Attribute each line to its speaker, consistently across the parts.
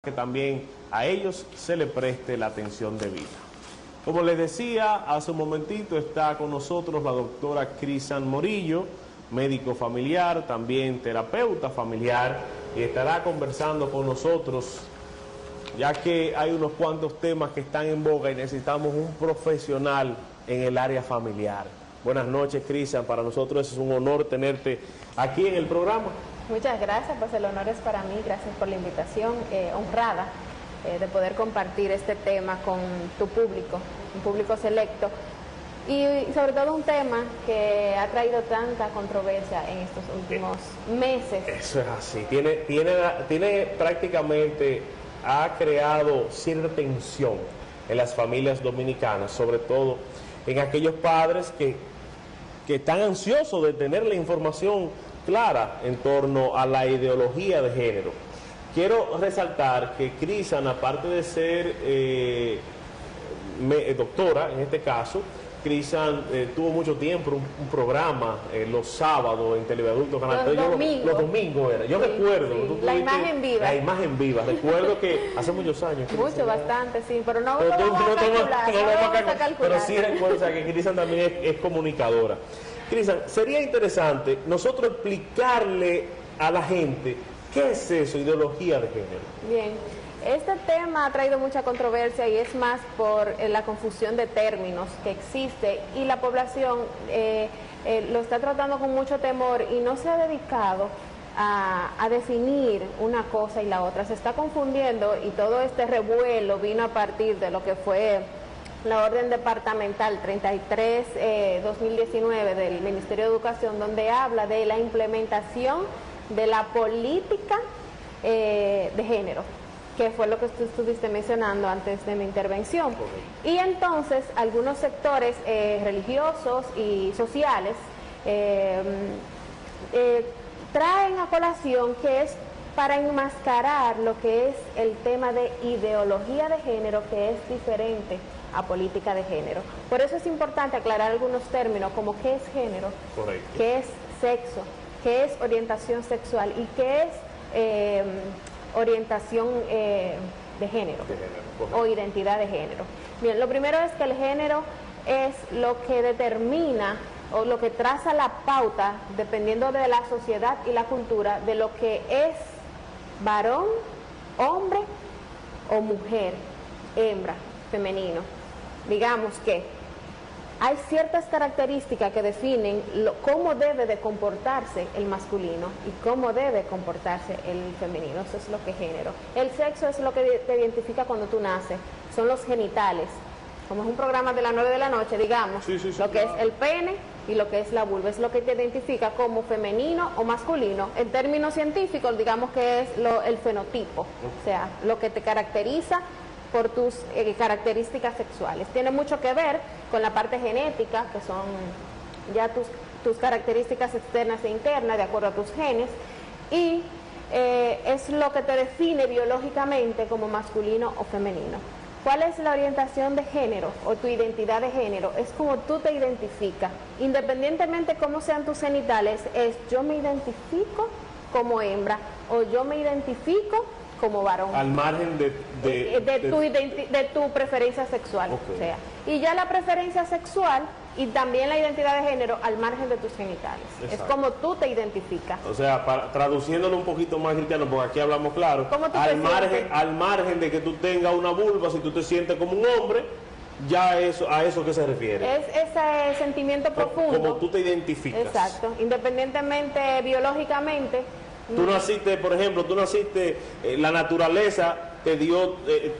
Speaker 1: que también a ellos se les preste la atención debida. Como les decía hace un momentito, está con nosotros la doctora Crisan Morillo, médico familiar, también terapeuta familiar, y estará conversando con nosotros, ya que hay unos cuantos temas que están en boga y necesitamos un profesional en el área familiar. Buenas noches, Crisan, para nosotros es un honor tenerte aquí en el programa.
Speaker 2: Muchas gracias, pues el honor es para mí, gracias por la invitación, honrada de poder compartir este tema con tu público, un público selecto, y sobre todo un tema que ha traído tanta controversia en estos últimos meses.
Speaker 1: Eso es así, tiene prácticamente, ha creado cierta tensión en las familias dominicanas, sobre todo en aquellos padres que están ansiosos de tener la información clara en torno a la ideología de género. Quiero resaltar que Crisan, aparte de ser doctora, en este caso, Crisan tuvo mucho tiempo un programa los sábados en Teleadulto, Canal los domingos era. Yo sí, recuerdo.
Speaker 2: Sí. La imagen viva.
Speaker 1: La imagen viva. Recuerdo que hace muchos años.
Speaker 2: Mucho, bastante, sí, pero no lo vamos a calcular.
Speaker 1: Pero sí recuerdo que Crisan también es comunicadora. Crisan, sería interesante nosotros explicarle a la gente qué es eso, ideología de género.
Speaker 2: Bien, este tema ha traído mucha controversia y es más por la confusión de términos que existe y la población lo está tratando con mucho temor y no se ha dedicado a definir una cosa y la otra. Se está confundiendo y todo este revuelo vino a partir de lo que fue la orden departamental 33-2019 del Ministerio de Educación, donde habla de la implementación de la política de género, que fue lo que tú estuviste mencionando antes de mi intervención. Y entonces algunos sectores religiosos y sociales traen a colación que es para enmascarar lo que es el tema de ideología de género, que es diferente a política de género. Por eso es importante aclarar algunos términos como qué es género, qué es sexo, qué es orientación sexual y qué es orientación de género o identidad de género. Bien, lo primero es que el género es lo que determina o lo que traza la pauta, dependiendo de la sociedad y la cultura, de lo que es varón, hombre o mujer, hembra, femenino. Digamos que hay ciertas características que definen cómo debe de comportarse el masculino y cómo debe comportarse el femenino. Eso es lo que es género. El sexo es lo que te identifica cuando tú naces, son los genitales. Como es un programa de las 9 de la noche, digamos, lo que es el pene y lo que es la vulva, es lo que te identifica como femenino o masculino. En términos científicos, digamos que es el fenotipo, o sea, lo que te caracteriza por tus características sexuales. Tiene mucho que ver con la parte genética, que son ya tus características externas e internas, de acuerdo a tus genes, y es lo que te define biológicamente como masculino o femenino. ¿Cuál es la orientación de género o tu identidad de género? Es como tú te identificas. Independientemente cómo sean tus genitales, es yo me identifico como hembra o yo me identifico como varón.
Speaker 1: Al margen
Speaker 2: de tu preferencia sexual.
Speaker 1: Okay.
Speaker 2: O sea, y ya la preferencia sexual y también la identidad de género al margen de tus genitales. Exacto. Es como tú te identificas.
Speaker 1: O sea, traduciéndolo un poquito más cristiano, porque aquí hablamos claro, al margen de que tú tengas una vulva, si tú te sientes como un hombre, ya a eso ¿qué se refiere?
Speaker 2: Es ese sentimiento profundo.
Speaker 1: Como tú te identificas.
Speaker 2: Exacto, independientemente biológicamente.
Speaker 1: Tú naciste, por ejemplo, la naturaleza te dio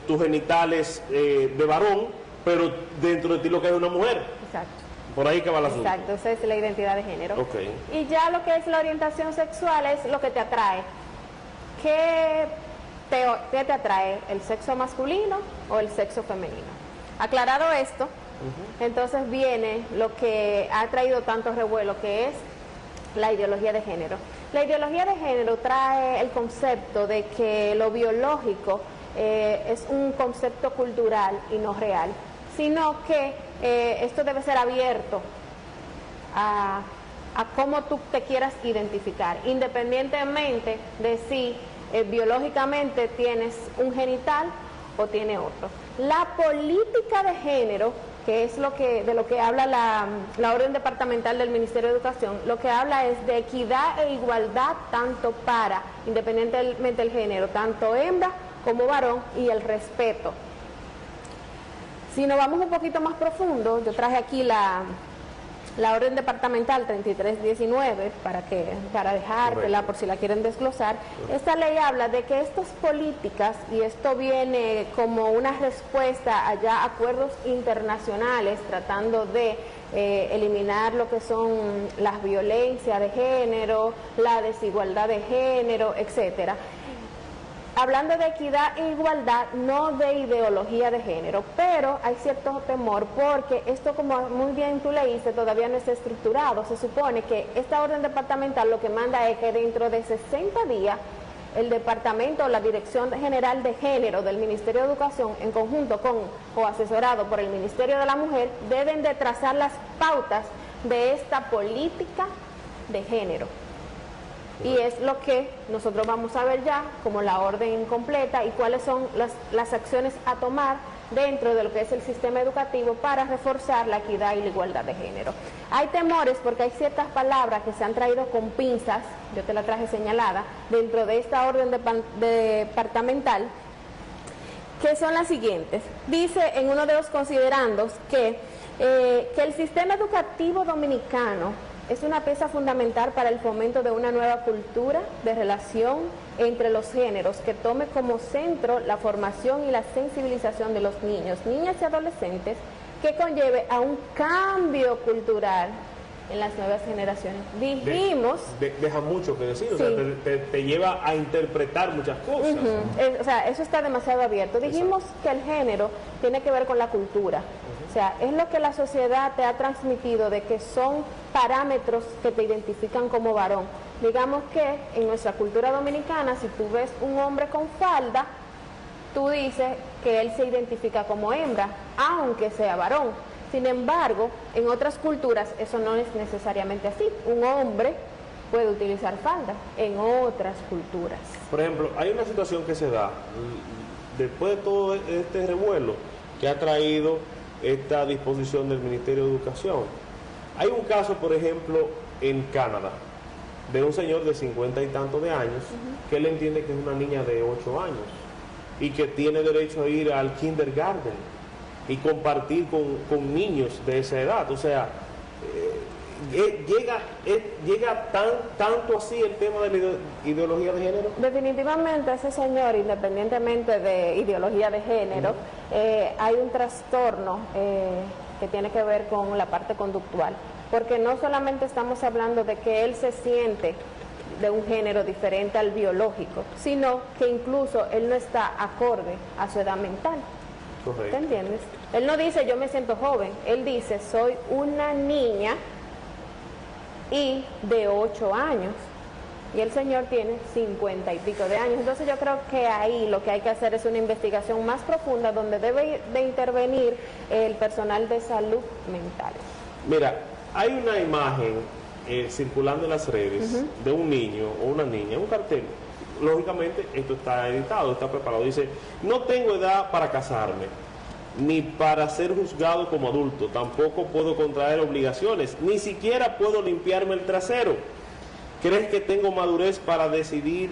Speaker 1: tus genitales de varón, pero dentro de ti lo que es una mujer.
Speaker 2: Exacto.
Speaker 1: Por ahí que va el asunto.
Speaker 2: Exacto, esa es la identidad de género.
Speaker 1: Okay.
Speaker 2: Y ya lo que es la orientación sexual es lo que te atrae. ¿Qué te atrae? ¿El sexo masculino o el sexo femenino? Aclarado esto, entonces viene lo que ha traído tanto revuelo, que es la ideología de género. La ideología de género trae el concepto de que lo biológico es un concepto cultural y no real, sino que esto debe ser abierto a cómo tú te quieras identificar, independientemente de si biológicamente tienes un genital o tiene otro. La política de género, que es de lo que habla la orden departamental del Ministerio de Educación, lo que habla es de equidad e igualdad tanto para, independientemente del género, tanto hembra como varón, y el respeto. Si nos vamos un poquito más profundo, yo traje aquí la orden departamental 3319 para dejártela por si la quieren desglosar. Esta ley habla de que estas políticas, y esto viene como una respuesta a ya acuerdos internacionales tratando de eliminar lo que son las violencias de género, la desigualdad de género, etcétera. Hablando de equidad e igualdad, no de ideología de género, pero hay cierto temor porque esto, como muy bien tú leíste, todavía no está estructurado. Se supone que esta orden departamental lo que manda es que dentro de 60 días el departamento o la Dirección General de Género del Ministerio de Educación, en conjunto con o asesorado por el Ministerio de la Mujer, deben de trazar las pautas de esta política de género. Y es lo que nosotros vamos a ver ya como la orden completa y cuáles son las acciones a tomar dentro de lo que es el sistema educativo para reforzar la equidad y la igualdad de género. Hay temores porque hay ciertas palabras que se han traído con pinzas, yo te la traje señalada, dentro de esta orden departamental, que son las siguientes. Dice en uno de los considerandos que el sistema educativo dominicano es una pieza fundamental para el fomento de una nueva cultura de relación entre los géneros que tome como centro la formación y la sensibilización de los niños, niñas y adolescentes, que conlleve a un cambio cultural en las nuevas generaciones. Dijimos...
Speaker 1: Deja mucho que decir,
Speaker 2: sí.
Speaker 1: O sea, te lleva a interpretar muchas cosas.
Speaker 2: O sea, eso está demasiado abierto. Dijimos que el género tiene que ver con la cultura. O sea, es lo que la sociedad te ha transmitido de que son parámetros que te identifican como varón. Digamos que en nuestra cultura dominicana, si tú ves un hombre con falda, tú dices que él se identifica como hembra, aunque sea varón. Sin embargo, en otras culturas eso no es necesariamente así. Un hombre puede utilizar falda en otras culturas.
Speaker 1: Por ejemplo, hay una situación que se da después de todo este revuelo que ha traído esta disposición del Ministerio de Educación. Hay un caso, por ejemplo, en Canadá, de un señor de 50 y tantos de años, que él entiende que es una niña de 8 años y que tiene derecho a ir al kindergarten y compartir con niños de esa edad. O sea, llega tanto así el tema de la ideología de género.
Speaker 2: Definitivamente ese señor, independientemente de ideología de género, hay un trastorno que tiene que ver con la parte conductual, porque no solamente estamos hablando de que él se siente de un género diferente al biológico, sino que incluso él no está acorde a su edad mental.
Speaker 1: Correcto.
Speaker 2: ¿Te entiendes? Él no dice yo me siento joven, él dice soy una niña y de 8 años. Y el señor tiene 50 y pico de años. Entonces yo creo que ahí lo que hay que hacer es una investigación más profunda donde debe de intervenir el personal de salud mental.
Speaker 1: Mira, hay una imagen circulando en las redes de un niño o una niña, un cartel. Lógicamente esto está editado, está preparado. Dice, no tengo edad para casarme, ni para ser juzgado como adulto. Tampoco puedo contraer obligaciones, ni siquiera puedo limpiarme el trasero. ¿Crees que tengo madurez para decidir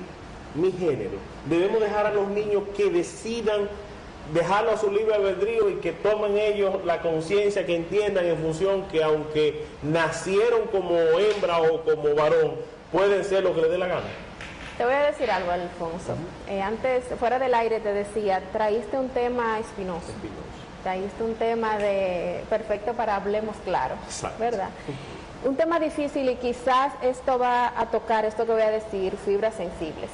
Speaker 1: mi género? Debemos dejar a los niños que decidan, dejarlo a su libre albedrío y que tomen ellos la conciencia, que entiendan en función que aunque nacieron como hembra o como varón, pueden ser lo que les dé la gana.
Speaker 2: Te voy a decir algo, Alfonso. Antes, fuera del aire, te decía, traíste un tema espinoso. Traíste un tema perfecto para hablemos claro,
Speaker 1: exacto,
Speaker 2: ¿verdad? Un tema difícil y quizás esto va a tocar, esto que voy a decir, fibras sensibles.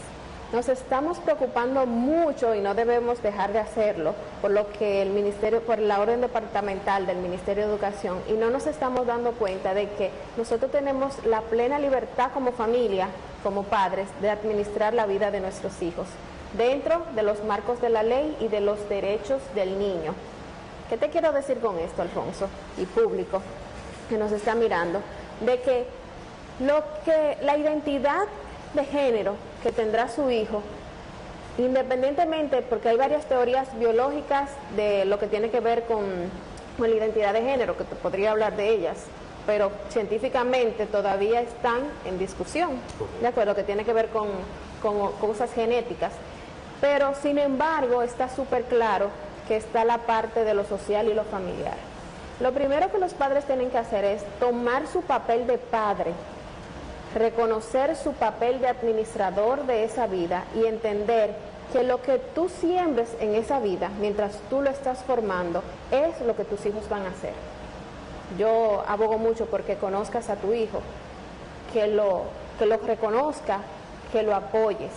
Speaker 2: Nos estamos preocupando mucho y no debemos dejar de hacerlo por lo que el ministerio, por la orden departamental del Ministerio de Educación, y no nos estamos dando cuenta de que nosotros tenemos la plena libertad como familia, como padres, de administrar la vida de nuestros hijos dentro de los marcos de la ley y de los derechos del niño. ¿Qué te quiero decir con esto, Alfonso, y público que nos está mirando? De que la identidad de género que tendrá su hijo Independientemente, porque hay varias teorías biológicas de lo que tiene que ver con la identidad de género, que te podría hablar de ellas, pero científicamente todavía están en discusión, ¿de acuerdo? Que tiene que ver con cosas genéticas. Pero, sin embargo, está súper claro que está la parte de lo social y lo familiar. Lo primero que los padres tienen que hacer es tomar su papel de padre, reconocer su papel de administrador de esa vida y entender que lo que tú siembres en esa vida, mientras tú lo estás formando, es lo que tus hijos van a hacer. Yo abogo mucho porque conozcas a tu hijo, que lo reconozca, que lo apoyes,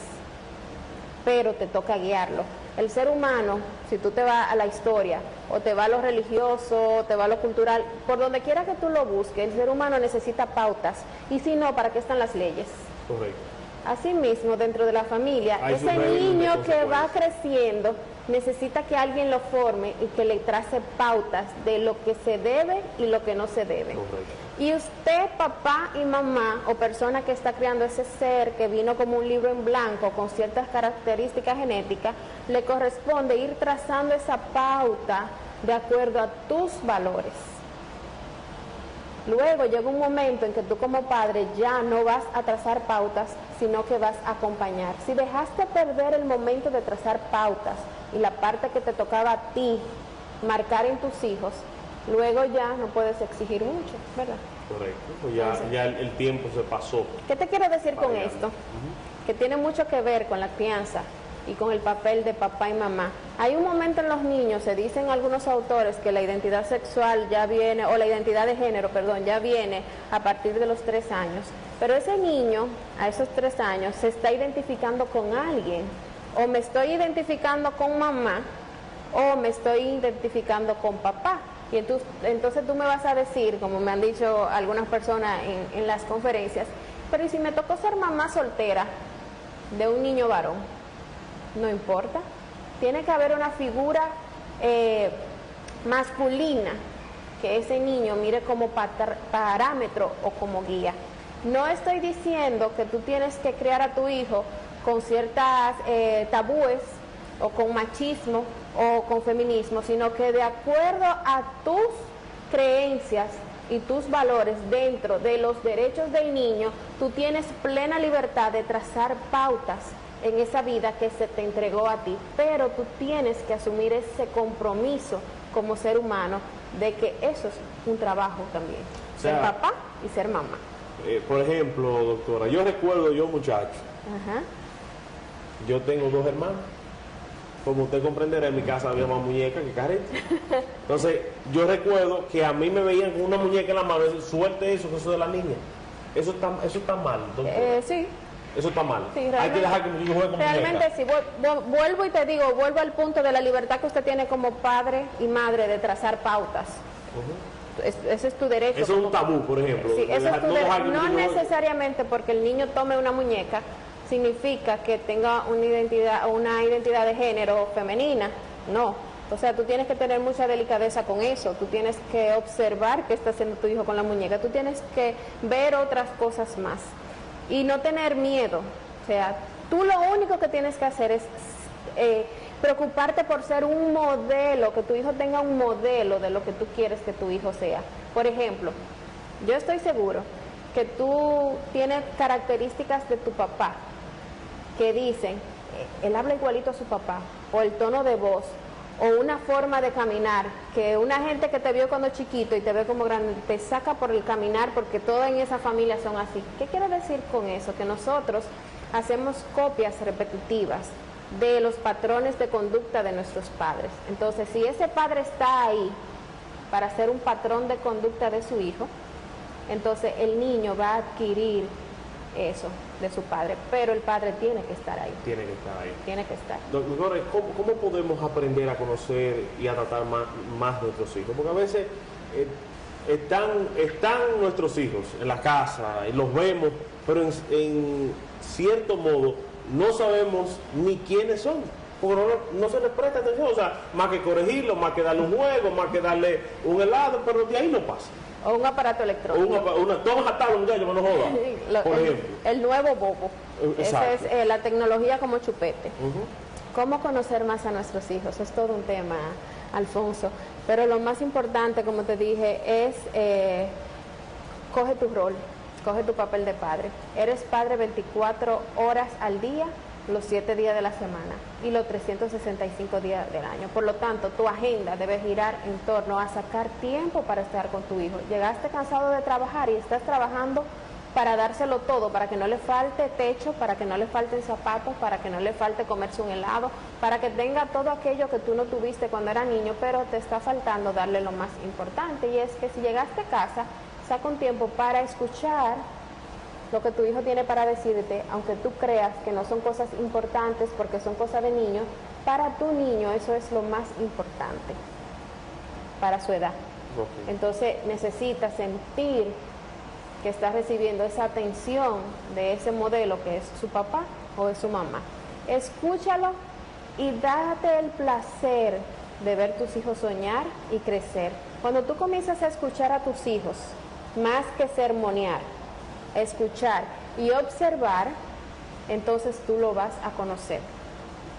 Speaker 2: pero te toca guiarlo. El ser humano, si tú te vas a la historia, o te vas a lo religioso, o te vas a lo cultural, por donde quiera que tú lo busques, el ser humano necesita pautas, y si no, ¿para qué están las leyes?
Speaker 1: Correcto.
Speaker 2: Asimismo, dentro de la familia, ese niño que va creciendo necesita que alguien lo forme y que le trace pautas de lo que se debe y lo que no se debe.
Speaker 1: Correcto.
Speaker 2: Y usted, papá y mamá, o persona que está criando ese ser que vino como un libro en blanco con ciertas características genéticas, le corresponde ir trazando esa pauta de acuerdo a tus valores. Luego llega un momento en que tú como padre ya no vas a trazar pautas, sino que vas a acompañar. Si dejaste perder el momento de trazar pautas y la parte que te tocaba a ti marcar en tus hijos, luego ya no puedes exigir mucho, ¿verdad?
Speaker 1: Correcto, pues ya el tiempo se pasó.
Speaker 2: ¿Qué te quiero decir con esto? Que tiene mucho que ver con la crianza y con el papel de papá y mamá. Hay un momento en los niños, se dicen algunos autores, que la identidad sexual ya viene, o la identidad de género, perdón, ya viene a partir de los 3 años. Pero ese niño, a esos 3 años, se está identificando con alguien. O me estoy identificando con mamá, o me estoy identificando con papá. Y entonces tú me vas a decir, como me han dicho algunas personas en las conferencias, pero ¿y si me tocó ser mamá soltera de un niño varón? No importa, tiene que haber una figura masculina que ese niño mire como parámetro o como guía. No estoy diciendo que tú tienes que criar a tu hijo con ciertas tabúes o con machismo o con feminismo, sino que de acuerdo a tus creencias y tus valores dentro de los derechos del niño, tú tienes plena libertad de trazar pautas en esa vida que se te entregó a ti, pero tú tienes que asumir ese compromiso como ser humano de que eso es un trabajo también, o sea, ser papá y ser mamá.
Speaker 1: Por ejemplo, doctora, yo recuerdo, muchacho, yo tengo 2 hermanos. Como usted comprenderá, en mi casa había más muñecas que carretas. Entonces, yo recuerdo que a mí me veían con una muñeca en la mano, suelte eso, que eso de la niña. Eso está mal, doctora.
Speaker 2: Sí.
Speaker 1: Eso está mal.
Speaker 2: Sí,
Speaker 1: hay que dejar que mi hijo juegue con
Speaker 2: realmente sí, vuelvo y te digo, vuelvo al punto de la libertad que usted tiene como padre y madre de trazar pautas. Ese es tu derecho.
Speaker 1: Eso es un tabú, por ejemplo.
Speaker 2: Sí, eso es tu derecho. No necesariamente porque el niño tome una muñeca significa que tenga una identidad de género femenina. No. O sea, tú tienes que tener mucha delicadeza con eso. Tú tienes que observar qué está haciendo tu hijo con la muñeca. Tú tienes que ver otras cosas más. Y no tener miedo. O sea, tú lo único que tienes que hacer es preocuparte por ser un modelo, que tu hijo tenga un modelo de lo que tú quieres que tu hijo sea. Por ejemplo, yo estoy seguro que tú tienes características de tu papá que dicen, él habla igualito a su papá, o el tono de voz, o una forma de caminar, que una gente que te vio cuando chiquito y te ve como grande, te saca por el caminar porque todas en esa familia son así. ¿Qué quiere decir con eso? Que nosotros hacemos copias repetitivas de los patrones de conducta de nuestros padres. Entonces, si ese padre está ahí para ser un patrón de conducta de su hijo, entonces el niño va a adquirir eso de su padre, pero el padre tiene que estar ahí.
Speaker 1: Tiene que estar ahí.
Speaker 2: Tiene que estar.
Speaker 1: Doctora, ¿cómo podemos aprender a conocer y a tratar más nuestros hijos? Porque a veces están nuestros hijos en la casa y los vemos, pero en cierto modo no sabemos ni quiénes son, porque no se les presta atención. O sea, más que corregirlo, más que darle un juego, más que darle un helado, pero de ahí no pasa.
Speaker 2: O un aparato electrónico.
Speaker 1: Todos atados, muchachos, no jodan. Por ejemplo.
Speaker 2: El nuevo bobo. Esa es la tecnología como chupete. ¿Cómo conocer más a nuestros hijos? Es todo un tema, Alfonso. Pero lo más importante, como te dije, es coge tu rol, coge tu papel de padre. Eres padre 24 horas al día, los 7 días de la semana y los 365 días del año. Por lo tanto, tu agenda debe girar en torno a sacar tiempo para estar con tu hijo. Llegaste cansado de trabajar y estás trabajando para dárselo todo, para que no le falte techo, para que no le falten zapatos, para que no le falte comerse un helado, para que tenga todo aquello que tú no tuviste cuando era niño, pero te está faltando darle lo más importante, y es que si llegaste a casa, saca un tiempo para escuchar lo que tu hijo tiene para decirte, aunque tú creas que no son cosas importantes porque son cosas de niño. Para tu niño eso es lo más importante para su edad. Okay. Entonces necesitas sentir que está recibiendo esa atención de ese modelo que es su papá o es su mamá. Escúchalo y date el placer de ver tus hijos soñar y crecer. Cuando tú comienzas a escuchar a tus hijos, más que sermonear, escuchar y observar, entonces tú lo vas a conocer.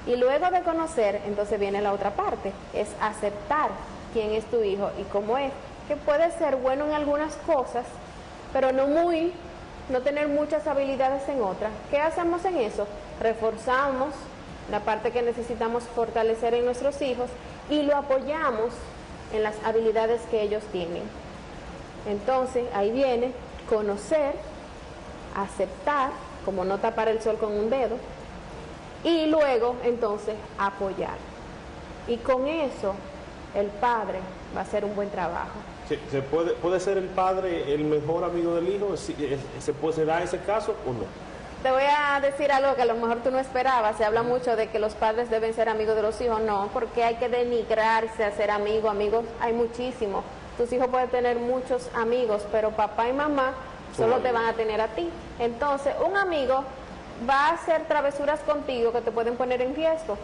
Speaker 2: Y luego de conocer, entonces viene la otra parte, es aceptar quién es tu hijo y cómo es, que puede ser bueno en algunas cosas, pero no tener muchas habilidades en otras. ¿Qué hacemos en eso? Reforzamos la parte que necesitamos fortalecer en nuestros hijos y lo apoyamos en las habilidades que ellos tienen. Entonces, ahí viene conocer, aceptar, como no tapar el sol con un dedo, y luego, entonces, apoyar. Y con eso, el padre va a hacer un buen trabajo.
Speaker 1: ¿Puede ser el padre el mejor amigo del hijo? ¿Se da ese caso o no?
Speaker 2: Te voy a decir algo que a lo mejor tú no esperabas. Se habla mucho de que los padres deben ser amigos de los hijos. No, porque hay que denigrarse a ser amigos hay muchísimos. Tus hijos pueden tener muchos amigos, pero papá y mamá solo te van a tener a ti. Entonces, un amigo va a hacer travesuras contigo que te pueden poner en riesgo.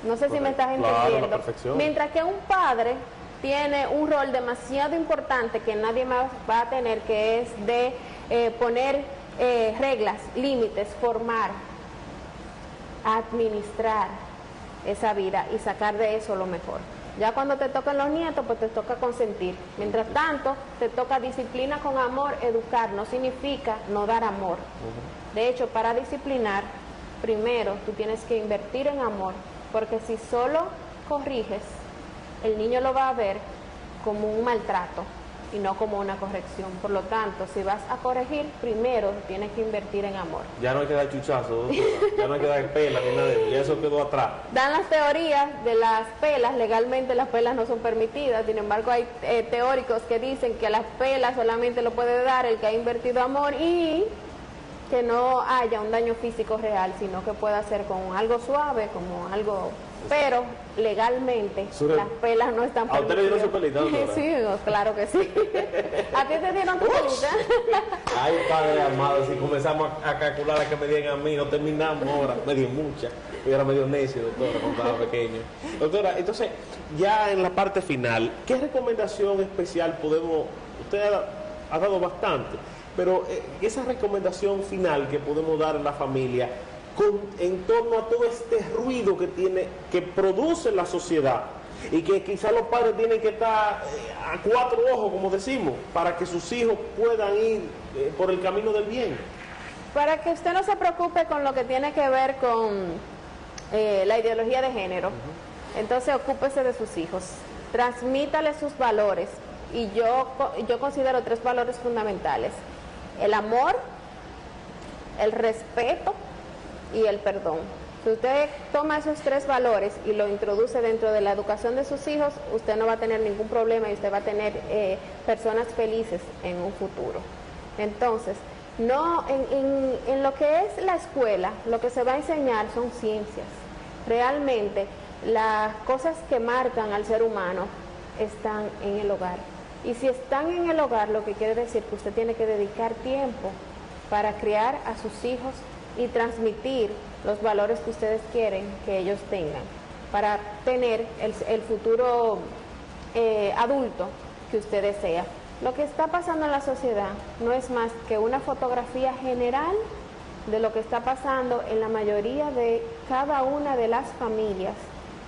Speaker 2: No sé si me estás entendiendo.
Speaker 1: Claro,
Speaker 2: mientras que un padre tiene un rol demasiado importante que nadie más va a tener, que es de poner reglas, límites, formar, administrar esa vida y sacar de eso lo mejor. Ya cuando te tocan los nietos, pues te toca consentir. Mientras tanto, te toca disciplina con amor, educar. No significa no dar amor. De hecho, para disciplinar, primero tú tienes que invertir en amor, porque si solo corriges, el niño lo va a ver como un maltrato y no como una corrección. Por lo tanto, si vas a corregir, primero tienes que invertir en amor.
Speaker 1: Ya no hay que dar chuchazo, doctora. Ya no hay que dar pelas ni nada de eso. Ya eso quedó atrás.
Speaker 2: Dan las teorías de las pelas. Legalmente las pelas no son permitidas. Sin embargo, hay teóricos que dicen que las pelas solamente lo puede dar el que ha invertido amor y que no haya un daño físico real, sino que pueda ser con algo suave, como algo... Pero legalmente las pelas no están permitidas.
Speaker 1: ¿A usted le dieron su pelita, doctora?
Speaker 2: Sí, claro que sí. ¿A ti te dieron tu pelita?
Speaker 1: Ay, padre amado, si comenzamos a calcular a que me dieran a mí, no terminamos ahora. Me dio mucha. Yo era medio necio, doctora, cuando estaba pequeño. Doctora, entonces, ya en la parte final, ¿qué recomendación especial podemos... Usted ha dado bastante, pero esa recomendación final que podemos dar a la familia en torno a todo este ruido que produce la sociedad y que quizás los padres tienen que estar a 4 ojos, como decimos, para que sus hijos puedan ir por el camino del bien?
Speaker 2: Para que usted no se preocupe con lo que tiene que ver con la ideología de género, entonces ocúpese de sus hijos, transmítale sus valores, y yo considero 3 valores fundamentales: el amor, el respeto y el perdón. Si usted toma esos 3 valores y lo introduce dentro de la educación de sus hijos, usted no va a tener ningún problema y usted va a tener personas felices en un futuro. Entonces, no en lo que es la escuela, lo que se va a enseñar son ciencias. Realmente, las cosas que marcan al ser humano están en el hogar. Y si están en el hogar, lo que quiere decir que usted tiene que dedicar tiempo para criar a sus hijos y transmitir los valores que ustedes quieren que ellos tengan, para tener el futuro adulto que usted desea. Lo que está pasando en la sociedad no es más que una fotografía general de lo que está pasando en la mayoría de cada una de las familias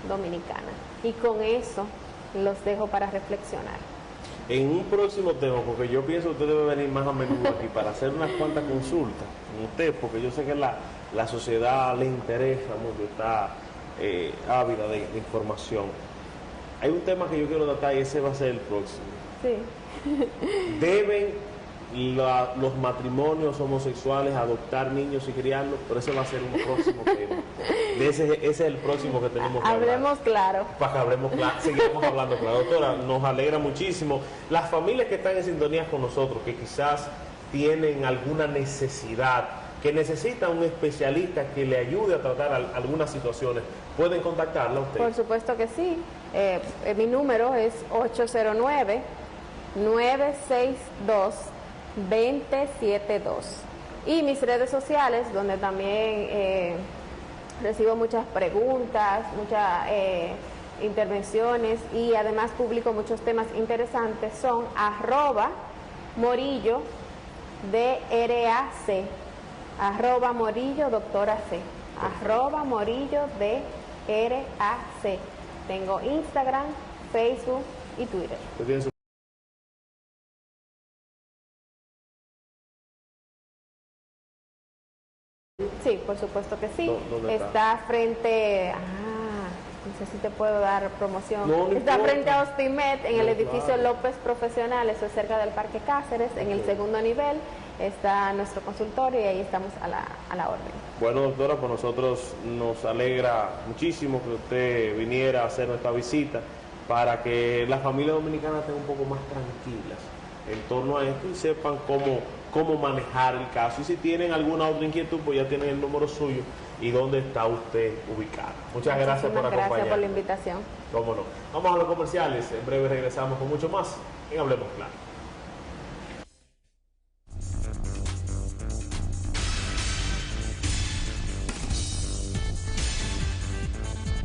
Speaker 2: dominicanas. Y con eso los dejo para reflexionar.
Speaker 1: En un próximo tema, porque yo pienso que usted debe venir más a menudo aquí para hacer unas cuantas consultas con usted, porque yo sé que la sociedad le interesa mucho, está ávida de información. Hay un tema que yo quiero tratar y ese va a ser el próximo.
Speaker 2: Sí.
Speaker 1: ¿Deben los matrimonios homosexuales adoptar niños y criarlos? Pero ese va a ser un próximo tema. Ese es el próximo que tenemos que
Speaker 2: Hablemos claro.
Speaker 1: para que hablemos claro, seguiremos hablando claro. Doctora, nos alegra muchísimo. Las familias que están en sintonía con nosotros, que quizás tienen alguna necesidad, que necesitan un especialista que le ayude a tratar algunas situaciones, ¿pueden contactarla a usted?
Speaker 2: Por supuesto que sí. Mi número es 809-962-2072. Y mis redes sociales, donde también recibo muchas preguntas, muchas intervenciones y además publico muchos temas interesantes, son @Morillo DRAC, @Morillo doctora C, @Morillo DRAC. Tengo Instagram, Facebook y Twitter. Sí, por supuesto que sí.
Speaker 1: ¿Dónde
Speaker 2: está frente no sé si te puedo dar promoción.
Speaker 1: No
Speaker 2: Está
Speaker 1: importa.
Speaker 2: frente a Ostimet, en el edificio
Speaker 1: claro.
Speaker 2: López Profesional, eso es cerca del Parque Cáceres, en el segundo nivel está nuestro consultorio y ahí estamos a la orden.
Speaker 1: Bueno, doctora, pues nosotros nos alegra muchísimo que usted viniera a hacer nuestra visita para que las familias dominicanas estén un poco más tranquilas en torno a esto y sepan cómo manejar el caso. Y si tienen alguna otra inquietud, pues ya tienen el número suyo y dónde está usted ubicada. Muchas gracias por acompañarnos.
Speaker 2: Gracias por la invitación.
Speaker 1: Cómo no. Vamos a los comerciales. En breve regresamos con mucho más en Hablemos Claro.